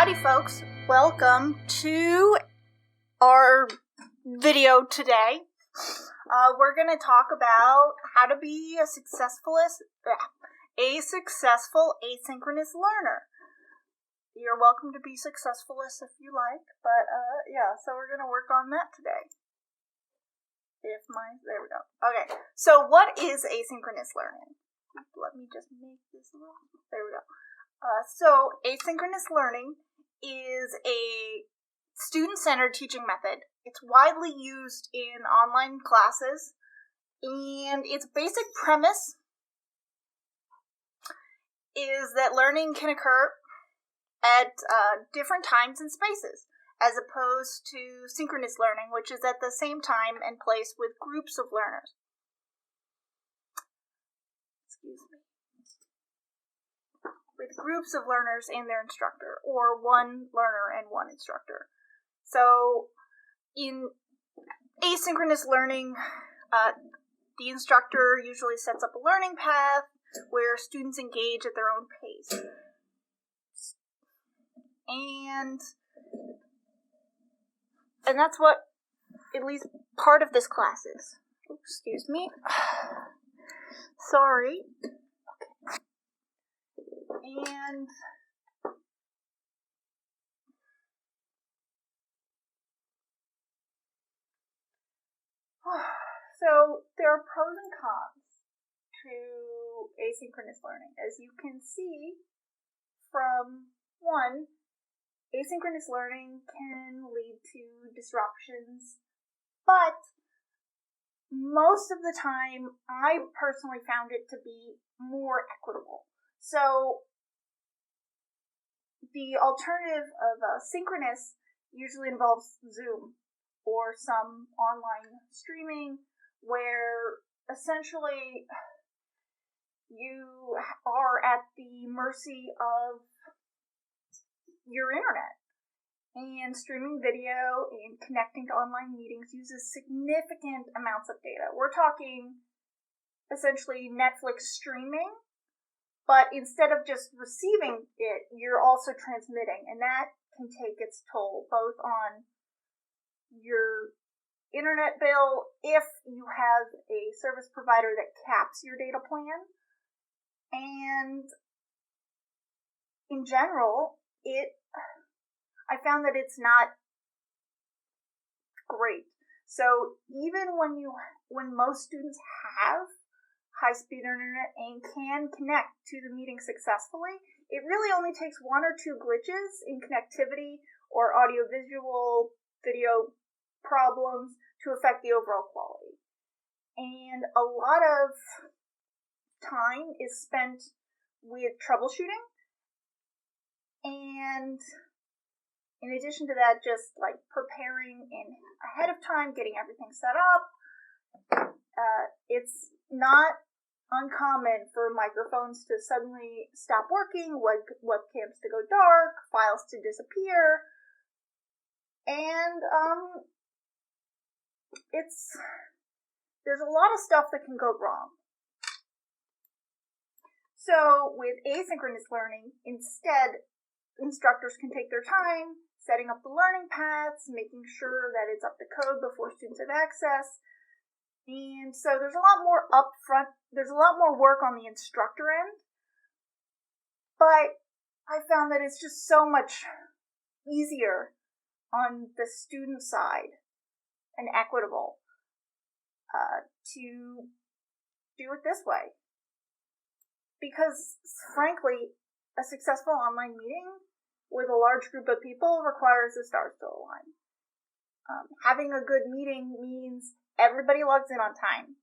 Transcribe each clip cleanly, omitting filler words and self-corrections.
Howdy folks, welcome to our video today. We're going to talk about how to be a successful asynchronous learner. You're welcome to be successfulist if you like, but so we're going to work on that today. There we go. Okay, so what is asynchronous learning? Let me just make this a little, there we go. So asynchronous learning is a student-centered teaching method. It's widely used in online classes, and its basic premise is that learning can occur at different times and spaces, as opposed to synchronous learning, which is at the same time and place with groups of learners. Excuse me. With groups of learners and their instructor, or one learner and one instructor. So, in asynchronous learning, the instructor usually sets up a learning path where students engage at their own pace. And that's what at least part of this class is. Oops, excuse me. Sorry. And so there are pros and cons to asynchronous learning. As you can see from one, asynchronous learning can lead to disruptions, but most of the time I personally found it to be more equitable. So the alternative of synchronous usually involves Zoom or some online streaming where essentially you are at the mercy of your internet. And streaming video and connecting to online meetings uses significant amounts of data. We're talking essentially Netflix streaming, but instead of just receiving it, you're also transmitting, and that can take its toll both on your internet bill if you have a service provider that caps your data plan, and in general, I found that it's not great. So even when most students have high-speed internet and can connect to the meeting successfully, it really only takes one or two glitches in connectivity or audio-visual video problems to affect the overall quality. And a lot of time is spent with troubleshooting, and in addition to that, just like preparing ahead of time, getting everything set up. It's not uncommon for microphones to suddenly stop working, webcams to go dark, files to disappear, and there's a lot of stuff that can go wrong. So with asynchronous learning, instead, instructors can take their time setting up the learning paths, making sure that it's up to code before students have access. And so there's a lot more upfront, there's a lot more work on the instructor end, but I found that it's just so much easier on the student side and equitable to do it this way. Because, frankly, a successful online meeting with a large group of people requires the stars to align. Having a good meeting means everybody logs in on time.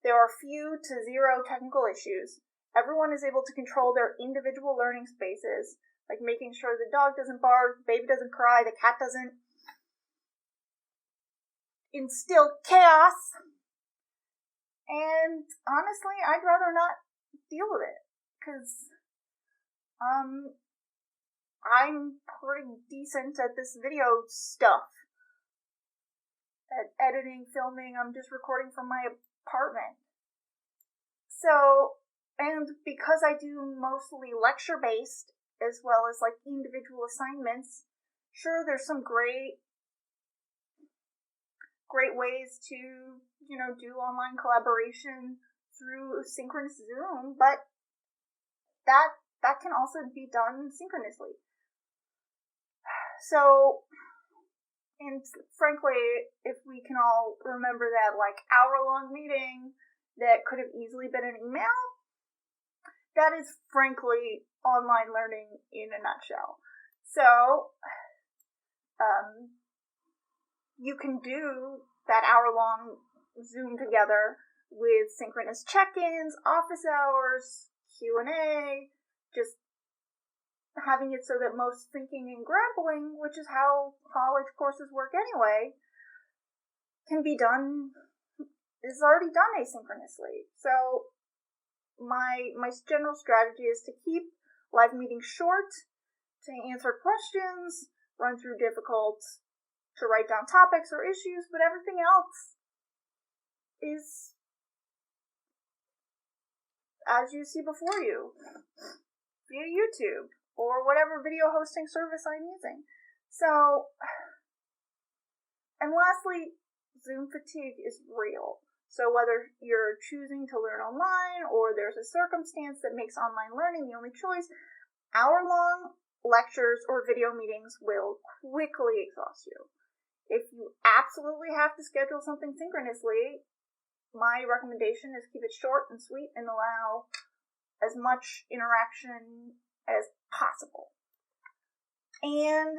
There are few to zero technical issues. Everyone is able to control their individual learning spaces, like making sure the dog doesn't bark, the baby doesn't cry, the cat doesn't instill chaos. And honestly, I'd rather not deal with it, because I'm pretty decent at this video stuff. At editing, filming, I'm just recording from my apartment. So, and because I do mostly lecture-based as well as like individual assignments. Sure, there's some great ways to, do online collaboration through synchronous Zoom, but that can also be done synchronously. So, and frankly, if we can all remember that like hour-long meeting that could have easily been an email, that is frankly online learning in a nutshell. So, you can do that hour-long Zoom together with synchronous check-ins, office hours, Q&A, just having it so that most thinking and grappling, which is how college courses work anyway, is already done asynchronously. So my general strategy is to keep live meetings short, to answer questions, run through to write down topics or issues, but everything else is as you see before you via YouTube or whatever video hosting service I'm using. So, and lastly, Zoom fatigue is real. So whether you're choosing to learn online or there's a circumstance that makes online learning the only choice, hour-long lectures or video meetings will quickly exhaust you. If you absolutely have to schedule something synchronously, my recommendation is keep it short and sweet and allow as much interaction as possible. And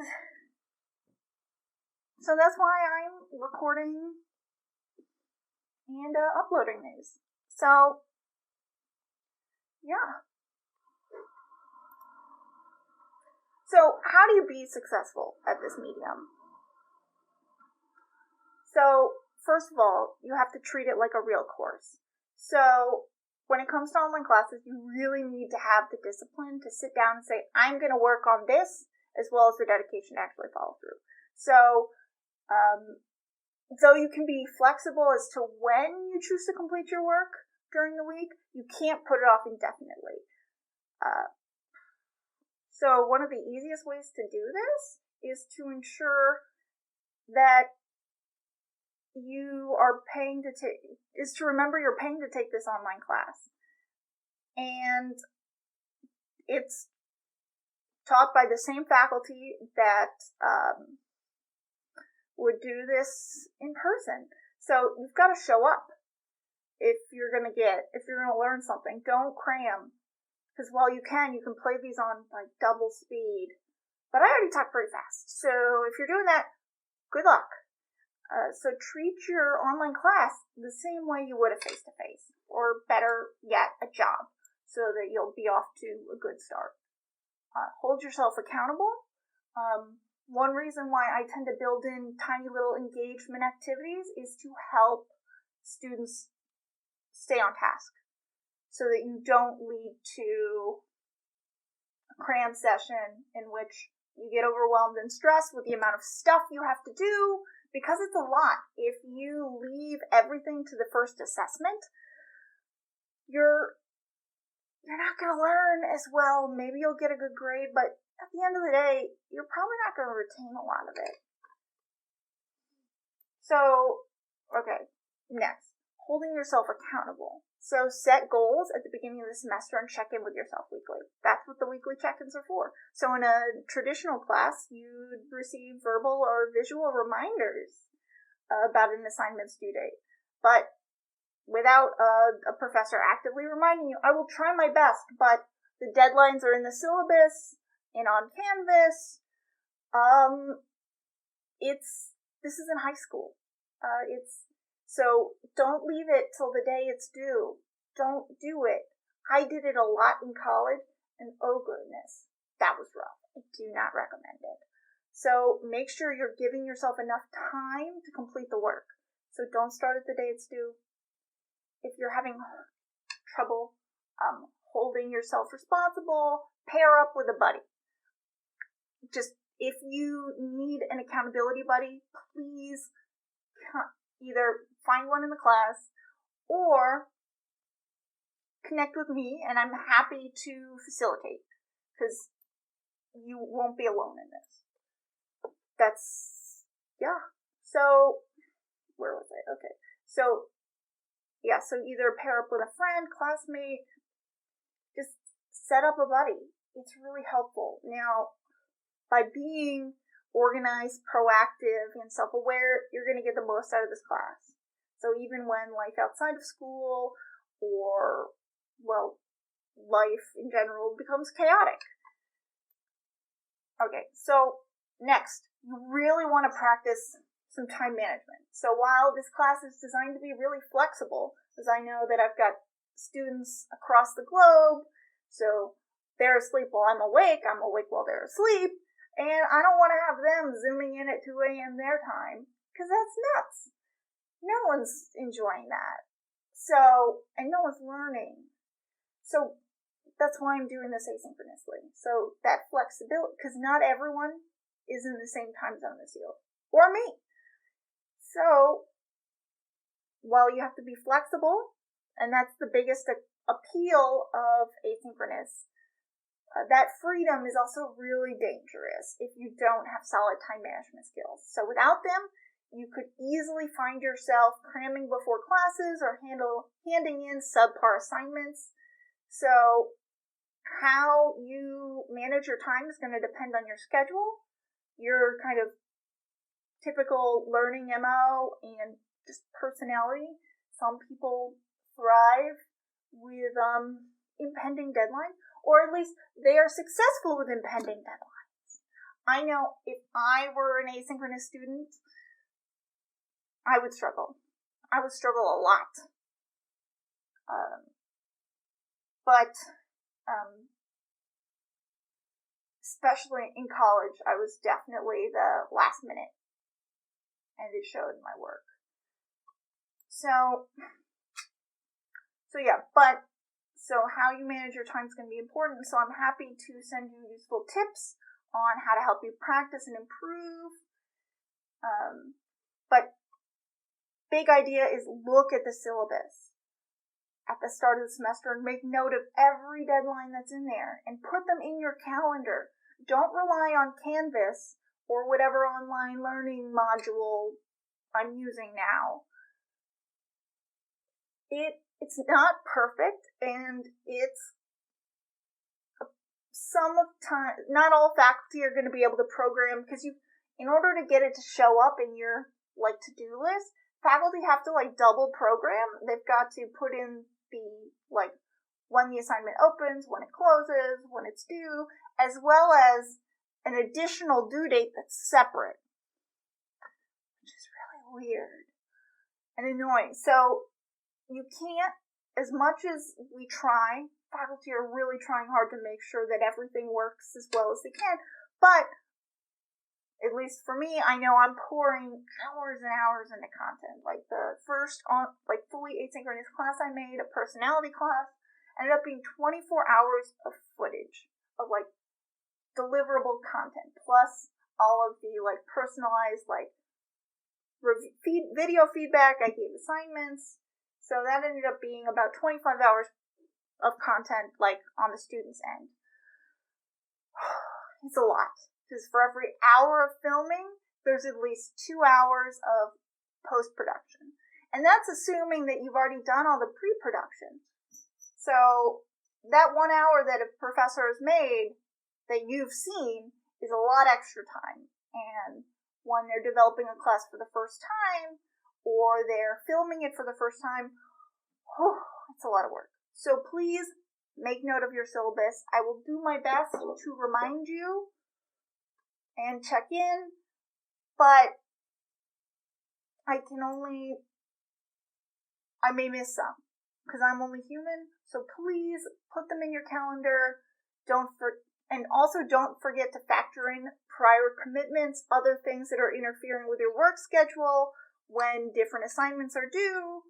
so that's why I'm recording and uploading these. So, yeah. So, how do you be successful at this medium? So, first of all, you have to treat it like a real course. So, when it comes to online classes, you really need to have the discipline to sit down and say, I'm going to work on this, as well as the dedication to actually follow through. So, though you can be flexible as to when you choose to complete your work during the week, you can't put it off indefinitely. So one of the easiest ways to do this is to ensure that is to remember you're paying to take this online class. And it's taught by the same faculty that would do this in person. So you've got to show up if you're going to learn something. Don't cram. Because while you can play these on like double speed. But I already talk pretty fast. So if you're doing that, good luck. So treat your online class the same way you would a face-to-face, or better yet, a job, so that you'll be off to a good start. Hold yourself accountable. One reason why I tend to build in tiny little engagement activities is to help students stay on task, so that you don't lead to a cram session in which you get overwhelmed and stressed with the amount of stuff you have to do, because it's a lot. If you leave everything to the first assessment, you're not going to learn as well. Maybe you'll get a good grade, but at the end of the day, you're probably not going to retain a lot of it. So, okay, next, holding yourself accountable. So set goals at the beginning of the semester and check in with yourself weekly. That's what the weekly check-ins are for. So in a traditional class, you'd receive verbal or visual reminders about an assignment's due date. But without a professor actively reminding you, I will try my best, but the deadlines are in the syllabus and on Canvas. This is in high school. So don't leave it till the day it's due. Don't do it. I did it a lot in college, and oh goodness, that was rough. I do not recommend it. So make sure you're giving yourself enough time to complete the work. So don't start at the day it's due. If you're having trouble holding yourself responsible, pair up with a buddy. Just if you need an accountability buddy, please either find one in the class or connect with me, and I'm happy to facilitate. Because you won't be alone in this. So, where was I? Okay. So either pair up with a friend, classmate, just set up a buddy. It's really helpful. Now, by being organized, proactive, and self-aware, you're going to get the most out of this class. So even when life outside of school or, life in general becomes chaotic. Okay, so next, you really want to practice some time management. So while this class is designed to be really flexible, because I know that I've got students across the globe, so they're asleep while I'm awake while they're asleep, and I don't want to have them zooming in at 2 a.m. their time, because that's nuts. No one's enjoying that. And no one's learning. So that's why I'm doing this asynchronously. So that flexibility, because not everyone is in the same time zone as you, or me. So, while you have to be flexible, and that's the biggest appeal of asynchronous, that freedom is also really dangerous if you don't have solid time management skills. So without them, you could easily find yourself cramming before classes or handing in subpar assignments. So how you manage your time is going to depend on your schedule, your kind of typical learning MO, and just personality. Some people thrive with impending deadline, or at least they are successful with impending deadlines. I know if I were an asynchronous student, I would struggle. I would struggle a lot. But especially in college, I was definitely the last minute, and it showed in my work. So how you manage your time is going to be important. So I'm happy to send you useful tips on how to help you practice and improve. But big idea is look at the syllabus at the start of the semester and make note of every deadline that's in there and put them in your calendar. Don't rely on Canvas or whatever online learning module I'm using now. It's not perfect, and it's not all faculty are going to be able to program, because in order to get it to show up in your to-do list, faculty have to double program. They've got to put in the when the assignment opens, when it closes, when it's due, as well as an additional due date that's separate, which is really weird and annoying. So you can't, as much as we try, faculty are really trying hard to make sure that everything works as well as they can, but at least for me, I know I'm pouring hours and hours into content. The first fully asynchronous class I made, a personality class, ended up being 24 hours of footage of deliverable content, plus all of the personalized video feedback. I gave assignments. So that ended up being about 25 hours of content, on the student's end. It's a lot, because for every hour of filming, there's at least 2 hours of post-production. And that's assuming that you've already done all the pre-production. So that 1 hour that a professor has made that you've seen is a lot extra time. And when they're developing a class for the first time, or they're filming it for the first time, it's a lot of work. So please make note of your syllabus. I will do my best to remind you and check in, but I may miss some, because I'm only human. So please put them in your calendar. And also don't forget to factor in prior commitments, other things that are interfering with your work schedule when different assignments are due,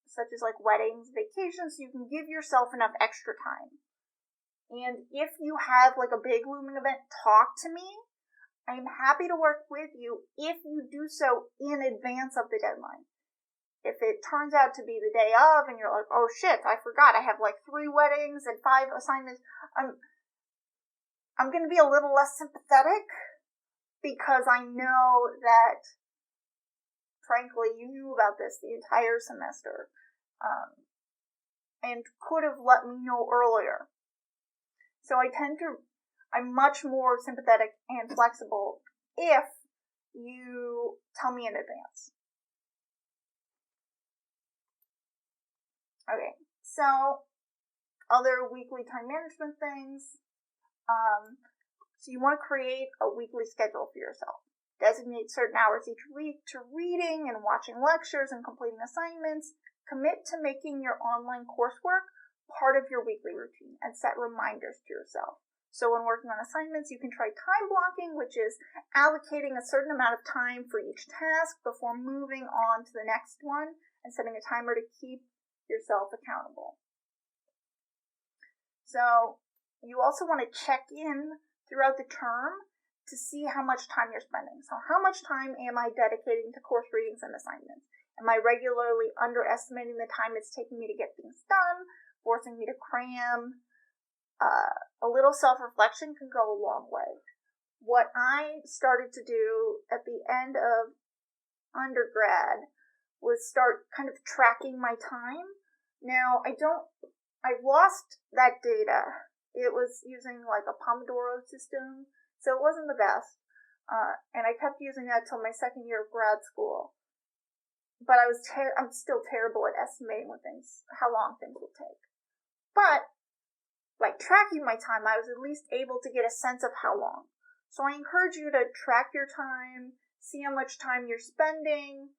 such as weddings, vacations, so you can give yourself enough extra time. And if you have a big looming event, talk to me. I'm happy to work with you if you do so in advance of the deadline. If it turns out to be the day of and you're oh shit, I forgot, I have 3 weddings and 5 assignments, I'm going to be a little less sympathetic because I know that, frankly, you knew about this the entire semester and could have let me know earlier. So I'm much more sympathetic and flexible if you tell me in advance. Okay, so other weekly time management things. So you want to create a weekly schedule for yourself. Designate certain hours each week to reading and watching lectures and completing assignments. Commit to making your online coursework part of your weekly routine and set reminders to yourself. So when working on assignments, you can try time blocking, which is allocating a certain amount of time for each task before moving on to the next one and setting a timer to keep yourself accountable. So you also want to check in throughout the term to see how much time you're spending. So how much time am I dedicating to course readings and assignments? Am I regularly underestimating the time it's taking me to get things done, forcing me to cram? A little self-reflection can go a long way. What I started to do at the end of undergrad was start kind of tracking my time. Now, I've lost that data. It was using like a Pomodoro system, so it wasn't the best. And I kept using that till my second year of grad school. But I'm still terrible at estimating how long things will take. But by tracking my time, I was at least able to get a sense of how long. So I encourage you to track your time, see how much time you're spending,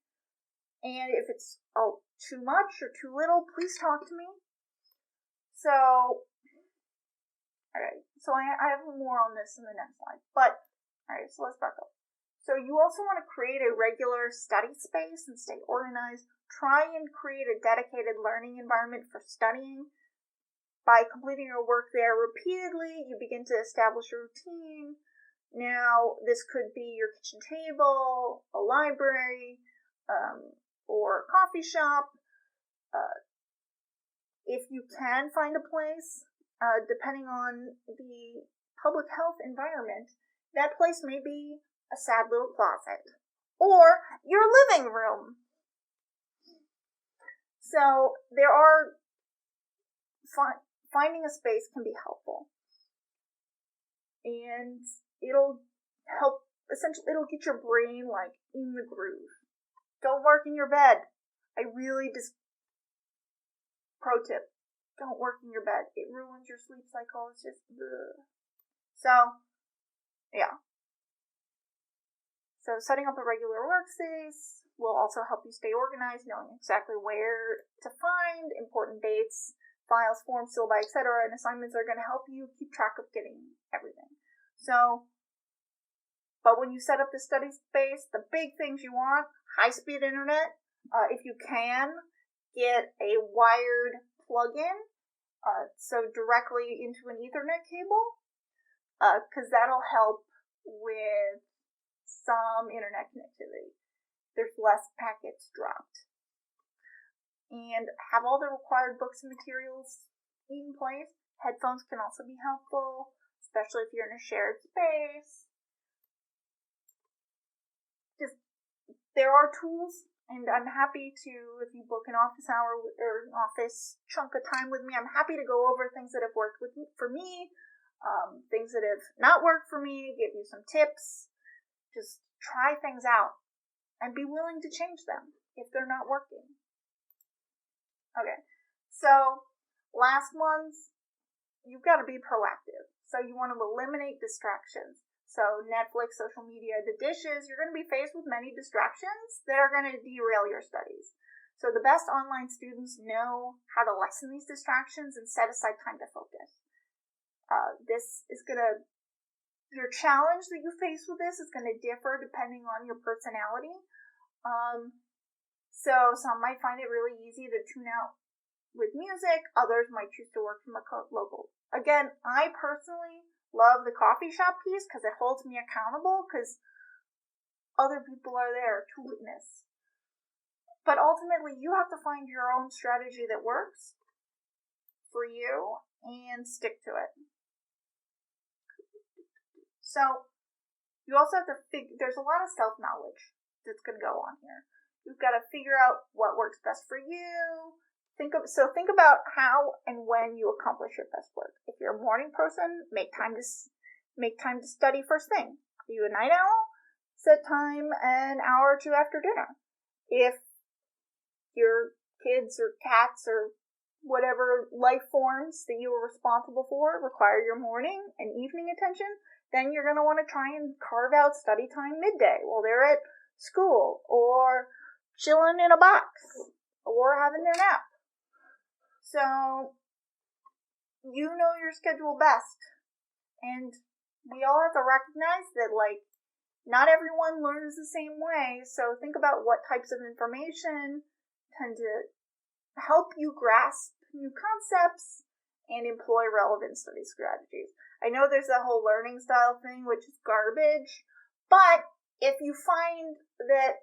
and if it's too much or too little, please talk to me. So, alright, so I have more on this in the next slide. But, alright, so let's back up. So you also want to create a regular study space and stay organized. Try and create a dedicated learning environment for studying. By completing your work there repeatedly, you begin to establish a routine. Now, this could be your kitchen table, a library, or a coffee shop. If you can find a place, depending on the public health environment, that place may be a sad little closet or your living room. So there are finding a space can be helpful, and it'll help. Essentially, it'll get your brain like in the groove. Don't work in your bed. Pro tip: don't work in your bed. It ruins your sleep cycle. It's just ugh. So yeah. So setting up a regular workspace will also help you stay organized, knowing exactly where to find important dates, files, forms, syllabi, etc., and assignments are going to help you keep track of getting everything. So, but when you set up the study space, the big things you want: high-speed internet. If you can, get a wired plug-in, so directly into an Ethernet cable, because that'll help with some internet connectivity. There's less packets dropped. And have all the required books and materials in place. Headphones can also be helpful, especially if you're in a shared space. There are tools, and I'm happy to, if you book an office hour or an office chunk of time with me, I'm happy to go over things that have worked for me, things that have not worked for me, give you some tips. Just try things out and be willing to change them if they're not working. Okay, so last ones, you've got to be proactive. So you want to eliminate distractions. So Netflix, social media, the dishes, you're going to be faced with many distractions that are going to derail your studies. So the best online students know how to lessen these distractions and set aside time to focus. Your challenge that you face with this is going to differ depending on your personality. So some might find it really easy to tune out with music. Others might choose to work from a local. Again, I personally love the coffee shop piece because it holds me accountable because other people are there to witness. But ultimately, you have to find your own strategy that works for you and stick to it. So you also have to there's a lot of self-knowledge that's going to go on here. You've got to figure out what works best for you. Think about how and when you accomplish your best work. If you're a morning person, make time to study first thing. Are you a night owl? Set time an hour or two after dinner. If your kids or cats or whatever life forms that you are responsible for require your morning and evening attention, then you're going to want to try and carve out study time midday while they're at school or chilling in a box or having their nap. So you know your schedule best, and we all have to recognize that, like, not everyone learns the same way, so think about what types of information tend to help you grasp new concepts and employ relevant study strategies. I know there's that whole learning style thing, which is garbage, but if you find that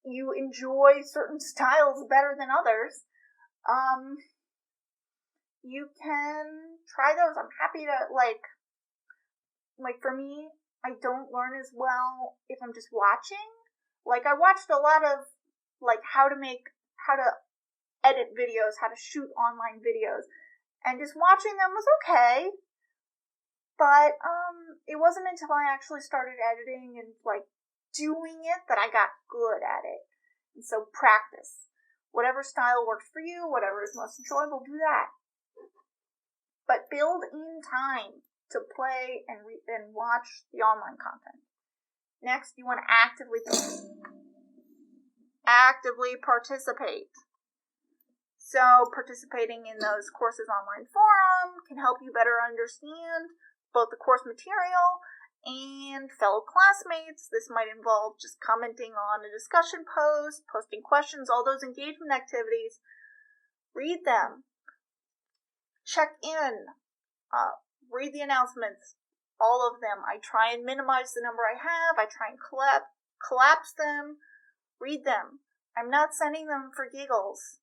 you enjoy certain styles better than others, you can try those. I'm happy to, like for me, I don't learn as well if I'm just watching. Like, I watched a lot of, like, how to edit videos, how to shoot online videos, and just watching them was okay, but, it wasn't until I actually started editing and, like, doing it that I got good at it. And so practice. Whatever style works for you, whatever is most enjoyable, do that. But build in time to play and watch the online content. Next, you want to actively participate. So participating in those courses online forum can help you better understand both the course material and fellow classmates. This might involve just commenting on a discussion post, posting questions, all those engagement activities. Read them. Check in. Read the announcements. All of them. I try and minimize the number I have. I try and collapse them. Read them. I'm not sending them for giggles.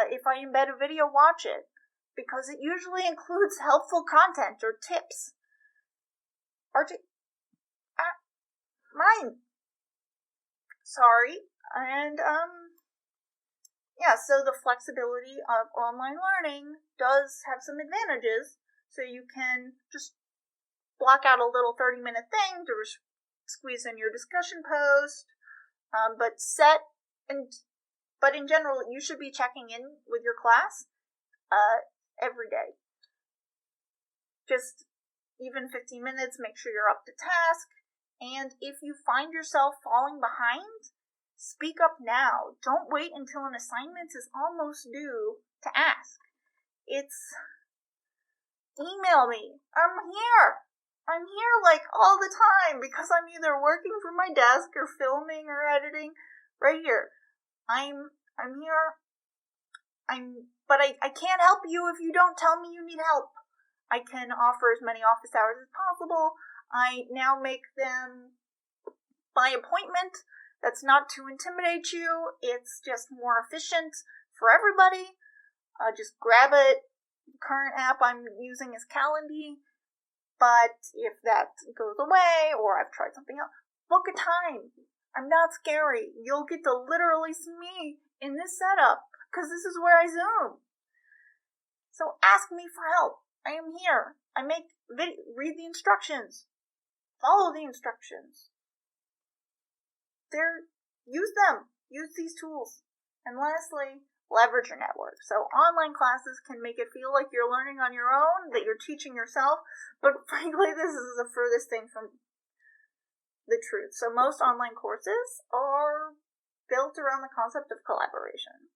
If I embed a video, watch it, because it usually includes helpful content or tips. Mine. Sorry. And, so the flexibility of online learning does have some advantages. So you can just block out a little 30-minute thing to squeeze in your discussion post. But in general, you should be checking in with your class every day. Just even 15 minutes, make sure you're up to task. And if you find yourself falling behind, speak up now. Don't wait until an assignment is almost due to ask. Email me. I'm here, like, all the time, because I'm either working from my desk or filming or editing. Right here. I'm here. But I can't help you if you don't tell me you need help. I can offer as many office hours as possible. I now make them by appointment. That's not to intimidate you. It's just more efficient for everybody. Just grab it. The current app I'm using is Calendly. But if that goes away, or I've tried something else, book a time. I'm not scary. You'll get to literally see me in this setup, because this is where I Zoom. So ask me for help. I am here. Read the instructions. Follow the instructions. Use them. Use these tools. And lastly, leverage your network. So online classes can make it feel like you're learning on your own, that you're teaching yourself, but frankly, this is the furthest thing from the truth. So most online courses are built around the concept of collaboration,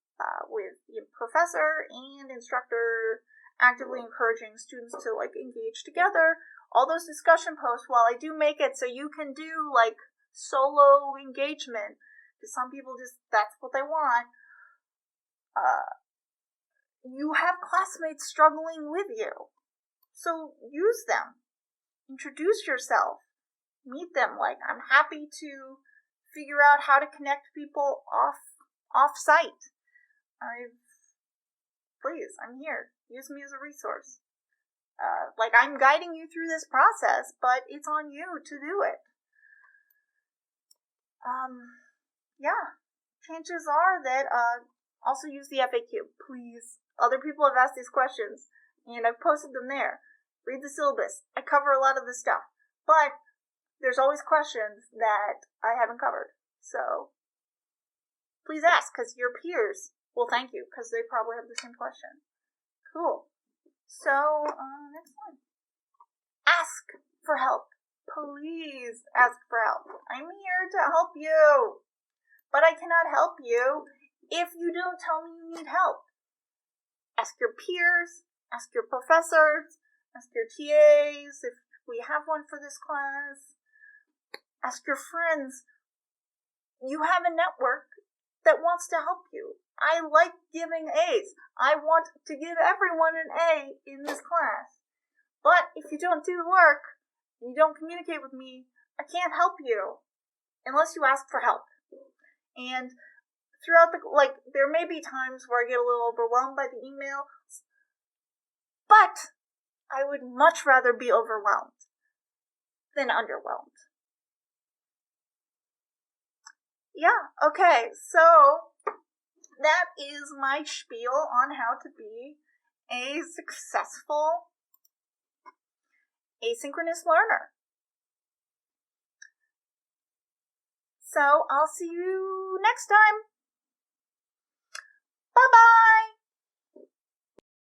with the professor and instructor actively encouraging students to, like, engage together. All those discussion posts, while I do make it so you can do, like, solo engagement, because some people that's what they want, you have classmates struggling with you. So use them. Introduce yourself. Meet them. Like, I'm happy to figure out how to connect people off-site. Please, I'm here. Use me as a resource. Like, I'm guiding you through this process, but it's on you to do it. Yeah. Chances are that, also use the FAQ, please. Other people have asked these questions, and I've posted them there. Read the syllabus. I cover a lot of this stuff, but there's always questions that I haven't covered. So, please ask, because your peers will thank you, because they probably have the same question. Cool. So, next one. Ask for help. Please ask for help. I'm here to help you. But I cannot help you if you don't tell me you need help. Ask your peers, ask your professors, ask your TAs if we have one for this class. Ask your friends. You have a network that wants to help you. I like giving A's. I want to give everyone an A in this class. But if you don't do the work, and you don't communicate with me, I can't help you unless you ask for help. And throughout there may be times where I get a little overwhelmed by the emails, but I would much rather be overwhelmed than underwhelmed. Yeah, okay, so that is my spiel on how to be a successful asynchronous learner. So I'll see you next time. Bye-bye!